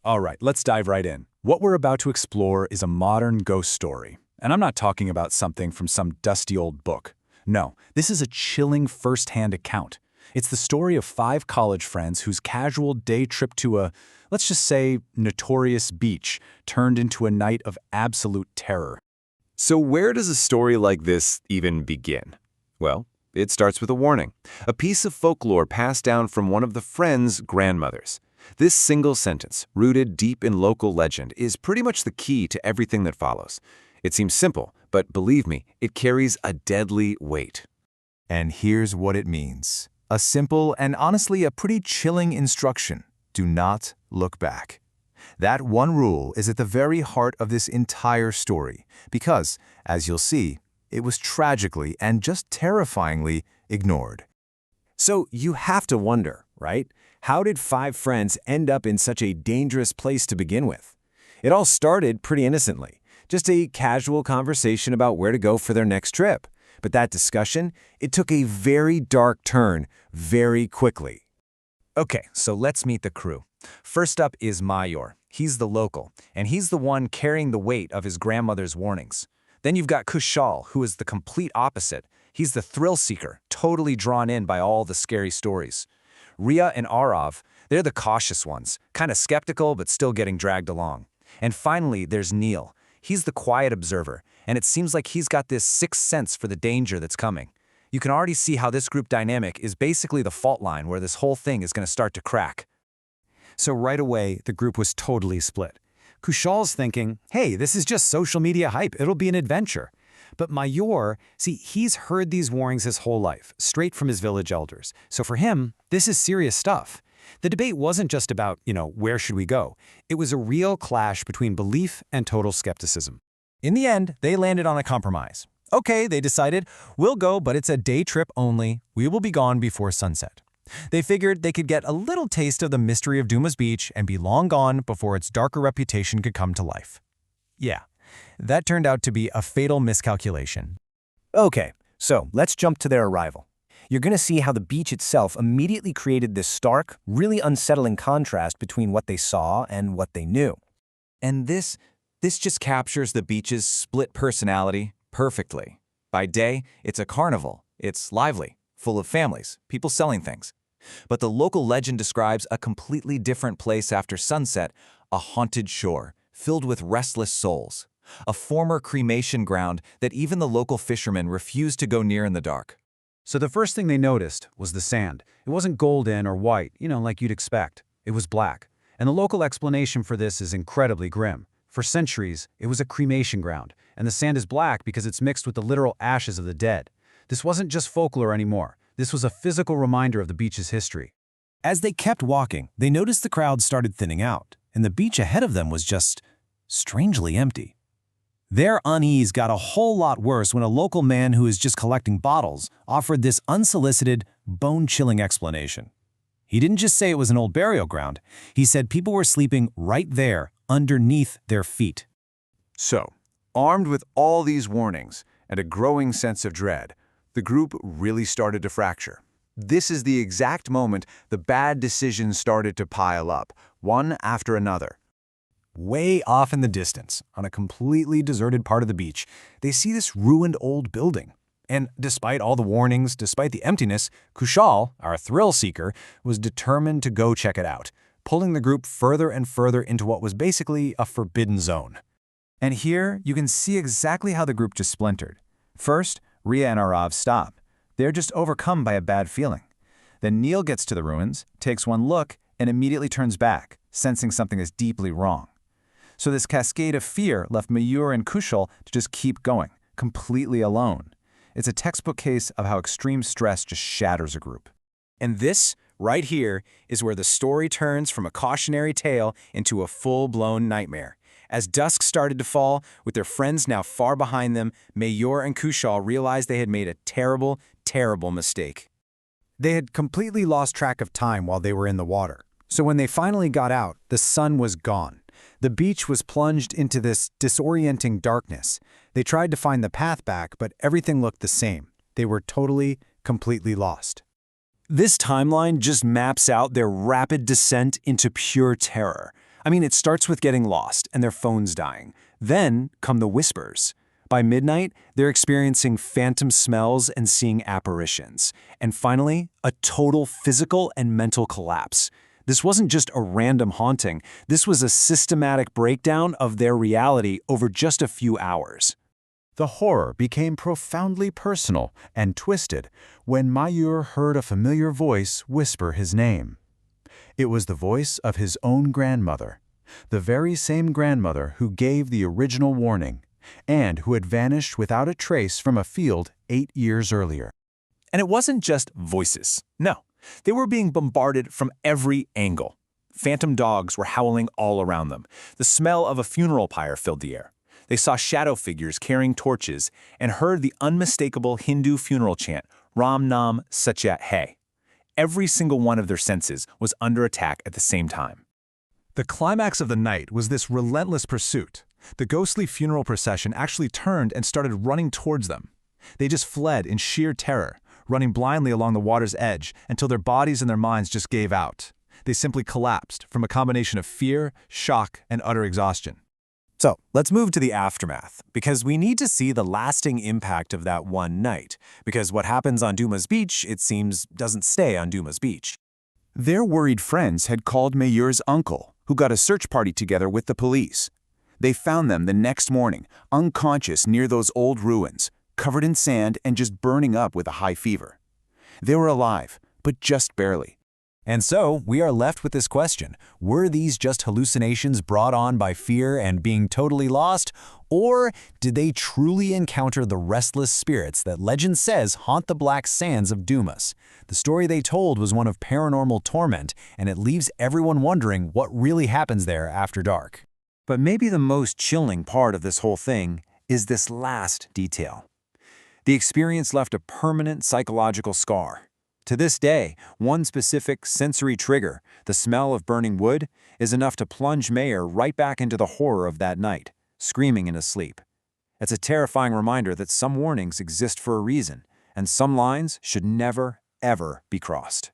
All right, let's dive right in. What we're about to explore is a modern ghost story. And I'm not talking about something from some dusty old book. No, this is a chilling first-hand account. It's the story of 5 college friends whose casual day trip to a, let's just say, notorious beach turned into a night of absolute terror. So where does a story like this even begin? Well, it starts with a warning, a piece of folklore passed down from one of the friends' grandmothers. This single sentence, rooted deep in local legend, is pretty much the key to everything that follows. It seems simple, but believe me, it carries a deadly weight. And here's what it means. A simple and honestly a pretty chilling instruction. Do not look back. That one rule is at the very heart of this entire story because, as you'll see, it was tragically and just terrifyingly ignored. So you have to wonder, right? How did 5 friends end up in such a dangerous place to begin with? It all started pretty innocently, just a casual conversation about where to go for their next trip. But that discussion, it took a very dark turn very quickly. Okay, so let's meet the crew. First up is Mayor. He's the local, and he's the one carrying the weight of his grandmother's warnings. Then you've got Kushal, who is the complete opposite. He's the thrill seeker, totally drawn in by all the scary stories. Ria and Arav, they're the cautious ones, kind of skeptical but still getting dragged along. And finally, there's Neil. He's the quiet observer, and it seems like he's got this sixth sense for the danger that's coming. You can already see how this group dynamic is basically the fault line where this whole thing is going to start to crack. So right away, the group was totally split. Kushal's thinking, hey, this is just social media hype, it'll be an adventure. But Mayor, see, he's heard these warnings his whole life, straight from his village elders. So for him, this is serious stuff. The debate wasn't just about, where should we go? It was a real clash between belief and total skepticism. In the end, they landed on a compromise. Okay, they decided, we'll go, but it's a day trip only. We will be gone before sunset. They figured they could get a little taste of the mystery of DUMAS Beach and be long gone before its darker reputation could come to life. Yeah, that turned out to be a fatal miscalculation. Okay, so let's jump to their arrival. You're going to see how the beach itself immediately created this stark, really unsettling contrast between what they saw and what they knew. And this just captures the beach's split personality perfectly. By day, it's a carnival. It's lively, full of families, people selling things. But the local legend describes a completely different place after sunset, a haunted shore filled with restless souls, a former cremation ground that even the local fishermen refused to go near in the dark. So the first thing they noticed was the sand. It wasn't golden or white, like you'd expect. It was black. And the local explanation for this is incredibly grim. For centuries, it was a cremation ground, and the sand is black because it's mixed with the literal ashes of the dead. This wasn't just folklore anymore. This was a physical reminder of the beach's history. As they kept walking, they noticed the crowd started thinning out, and the beach ahead of them was just strangely empty. Their unease got a whole lot worse when a local man who was just collecting bottles offered this unsolicited, bone-chilling explanation. He didn't just say it was an old burial ground. He said people were sleeping right there, underneath their feet. So, armed with all these warnings and a growing sense of dread, the group really started to fracture. This is the exact moment the bad decisions started to pile up, one after another. Way off in the distance, on a completely deserted part of the beach, they see this ruined old building. And despite all the warnings, despite the emptiness, Kushal, our thrill seeker, was determined to go check it out, pulling the group further and further into what was basically a forbidden zone. And here, you can see exactly how the group just splintered. First, Ria and Arav stop. They're just overcome by a bad feeling. Then Neil gets to the ruins, takes one look, and immediately turns back, sensing something is deeply wrong. So this cascade of fear left Mayur and Kushal to just keep going, completely alone. It's a textbook case of how extreme stress just shatters a group. And this, right here, is where the story turns from a cautionary tale into a full-blown nightmare. As dusk started to fall, with their friends now far behind them, Mayur and Kushal realized they had made a terrible, terrible mistake. They had completely lost track of time while they were in the water. So when they finally got out, the sun was gone. The beach was plunged into this disorienting darkness. They tried to find the path back, but everything looked the same. They were totally, completely lost. This timeline just maps out their rapid descent into pure terror. I mean, it starts with getting lost and their phones dying. Then come the whispers. By midnight, they're experiencing phantom smells and seeing apparitions. And finally, a total physical and mental collapse. This wasn't just a random haunting. This was a systematic breakdown of their reality over just a few hours. The horror became profoundly personal and twisted when Mayur heard a familiar voice whisper his name. It was the voice of his own grandmother, the very same grandmother who gave the original warning, and who had vanished without a trace from a field 8 years earlier. And it wasn't just voices. No, they were being bombarded from every angle. Phantom dogs were howling all around them. The smell of a funeral pyre filled the air. They saw shadow figures carrying torches and heard the unmistakable Hindu funeral chant, Ram Nam Satyat Hai. Every single one of their senses was under attack at the same time. The climax of the night was this relentless pursuit. The ghostly funeral procession actually turned and started running towards them. They just fled in sheer terror, running blindly along the water's edge until their bodies and their minds just gave out. They simply collapsed from a combination of fear, shock, and utter exhaustion. So let's move to the aftermath, because we need to see the lasting impact of that one night, because what happens on DUMAS Beach, it seems, doesn't stay on DUMAS Beach. Their worried friends had called Mayur's uncle, who got a search party together with the police. They found them the next morning, unconscious near those old ruins, covered in sand and just burning up with a high fever. They were alive, but just barely. And so, we are left with this question. Were these just hallucinations brought on by fear and being totally lost? Or did they truly encounter the restless spirits that legend says haunt the black sands of Dumas? The story they told was one of paranormal torment, and it leaves everyone wondering what really happens there after dark. But maybe the most chilling part of this whole thing is this last detail. The experience left a permanent psychological scar. To this day, one specific sensory trigger, the smell of burning wood, is enough to plunge Mayer right back into the horror of that night, screaming in his sleep. It's a terrifying reminder that some warnings exist for a reason, and some lines should never, ever be crossed.